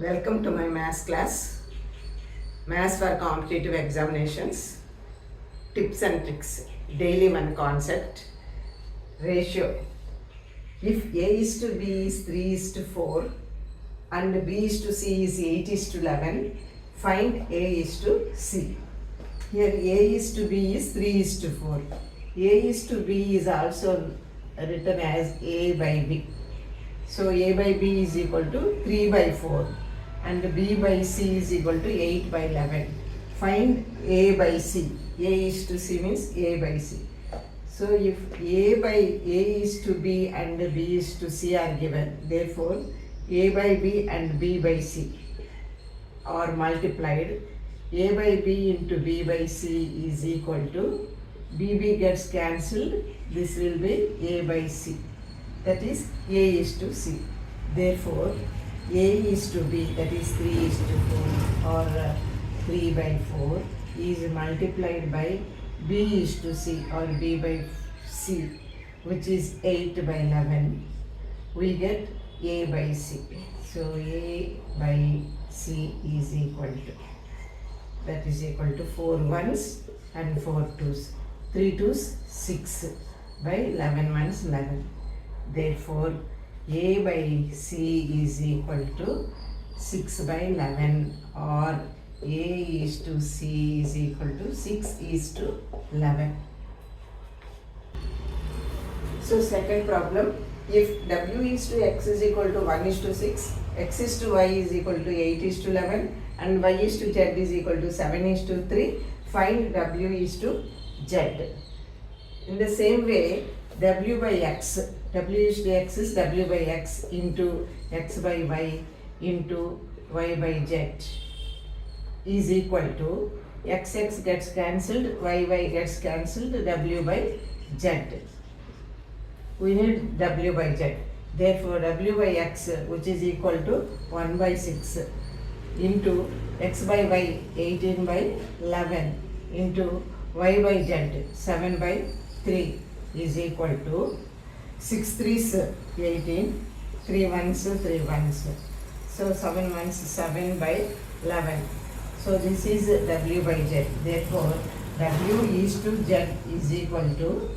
Welcome to my maths class, Maths for Competitive Examinations, Tips and Tricks, Daily One Concept, Ratio. If A is to B is 3 is to 4 and B is to C is 8 is to 11, find A is to C. Here A is to B is 3 is to 4. A is to B is also written as A by B. So A by B is equal to 3 by 4 and B by C is equal to 8 by 11. Find A by C. A is to C means A by C. So if A by A is to B and B is to C are given, therefore A by B and B by C are multiplied. A by B into B by C is equal to BB gets cancelled. This will be A by C. That is A is to C. Therefore A is to B, that is 3 is to 4 or 3 by 4 is multiplied by B is to C or B by C, which is 8 by 11. We get A by C. So A by C is equal to, that is equal to 4 ones and 4 twos. 3 twos 6 by 11 ones 11. Therefore A by C is equal to 6 by 11 or A is to C is equal to 6 is to 11. So second problem, if W is to X is equal to 1 is to 6, X is to Y is equal to 8 is to 11 and Y is to Z is equal to 7 is to 3, find W is to Z. In the same way, W by X, W is to X is W by X into X by Y into Y by Z is equal to XX gets cancelled, YY gets cancelled, W by Z. We need W by Z. Therefore, W by X, which is equal to 1 by 6 into X by Y, 18 by 11 into Y by Z, 7 by 3 is equal to 6 3s 18, 3 1s 3 1s. So 7 1s 7 by 11. So this is W by Z. Therefore, W is to Z is equal to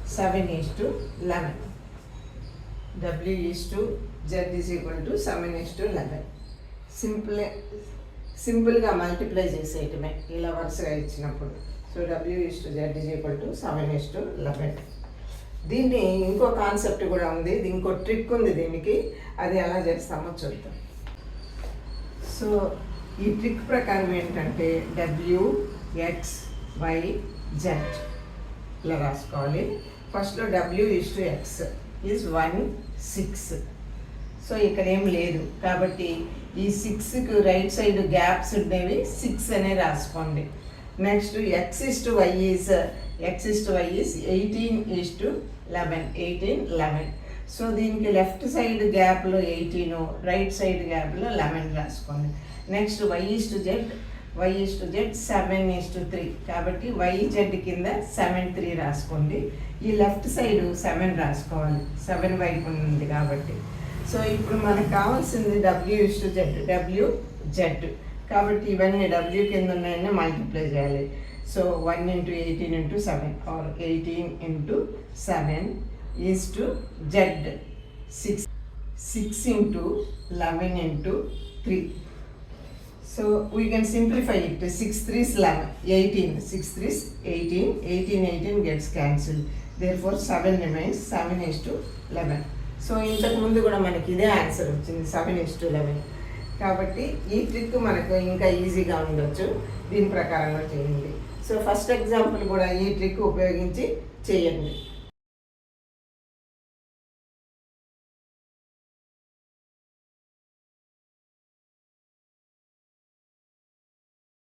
7 is to 11. W is to Z is equal to 7 is to 11. సింపుల్గా multiply చేసేయటమే ఇలా వరుసగా ఇచ్చినప్పుడు. So W is to Z is equal to 7 is to 11. దీన్ని ఇంకో concept కూడా ఉంది, ఇంకో trick ఉంది దీనికి, అది ఎలా చేస్తామో చూద్దాం. సో ఈ ట్రిక్ ప్రకారం ఏంటంటే W X Y Z ఇలా రాసుకోవాలి. ఫస్ట్లో W is to X is 1 6. So ఇక్కడ ఏం లేదు కాబట్టి ఈ 6కి రైట్ సైడ్ గ్యాప్స్ ఉండేవి 6 అనే రాసుకోండి. Next X is to Y is 18 is to 11, 18 11. So దీనికి లెఫ్ట్ సైడ్ గ్యాప్లో 18, రైట్ సైడ్ గ్యాప్లో 11 రాసుకోండి. Next Y is to Z 7 is to 3 కాబట్టి YZ కింద 7 3 రాసుకోండి. ఈ లెఫ్ట్ సైడ్ 7 రాసుకోవాలి, 7 వైపు ఉంది కాబట్టి. సో ఇప్పుడు మనకు కావాల్సింది W is to Z కాబట్టి ఇవన్నీ W కింద ఉన్నాయని మల్టిప్లై చేయాలి. So 1 into 18 into 7 or 18 into 7 is to Z 6 into 11 into 3. So we can simplify it. 6 3s 11, 18, 6 3s 18, 18 gets cancelled. Therefore 7 remains, 7 is to 11. So ఇంతకు ముందు కూడా మనకి ఇదే ఆన్సర్ వచ్చింది, 7 is to 11. కాబట్టి ఈ ట్రిక్ మనకు ఇంకా ఈజీగా ఉండొచ్చు, దీని ప్రకారంగా చేయండి. సో ఫస్ట్ ఎగ్జాంపుల్ కూడా ఈ ట్రిక్ ఉపయోగించి చేయండి.